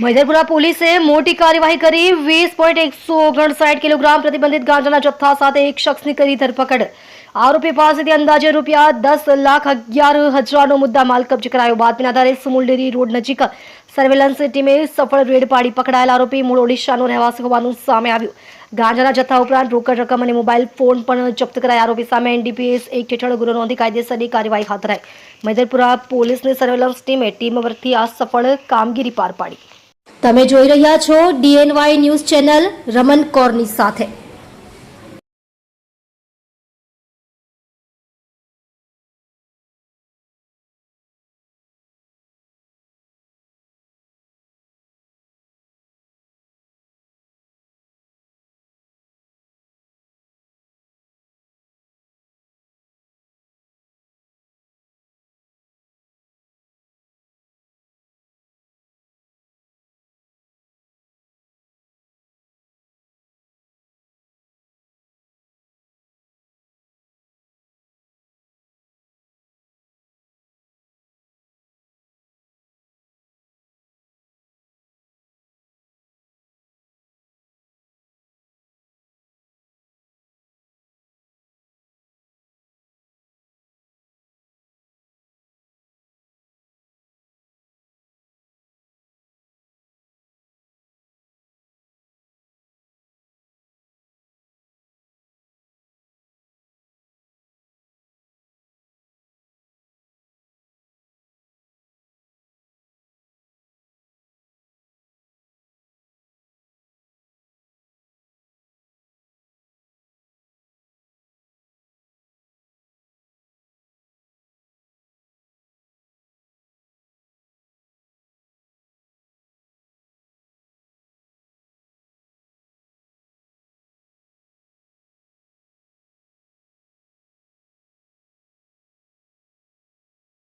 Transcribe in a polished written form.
મૈદરપુરા પોલીસે મોટી કાર્યવાહી કરી 20.159 કિલોગ્રામ પ્રતિબંધિત ગાંજાના જથ્થા સાથે એક શખ્સની કરી ધરપકડ। આરોપી પાસેથી અંદાજે રૂપિયા 10,11,000નો મુદ્દામાલ કબજે કરાયો। બાતમીના આધારે સુમુલ ડેરી રોડ નજીક સર્વેલન્સ ટીમે સફળ રેડ પાડી પકડાયેલ આરોપી મૂળ ઓડિશાનો રહેવાસી હોવાનું સામે આવ્યું। ગાંજાના જથ્થા ઉપરાંત રોકડ રકમ અને મોબાઈલ ફોન પણ જપ્ત કરાયા। આરોપી સામે NDPS એક્ટ હેઠળ ગુનો નોંધી કાયદેસરની કાર્યવાહી હાથ ધરાઈ। મૈદરપુરા પોલીસની સર્વેલન્સ ટીમે ટીમ વર્કથી આ સફળ કામગીરી પાર પાડી। તમે જોઈ રહ્યા છો DNY ન્યૂઝ ચેનલ રમન કૌરની સાથે।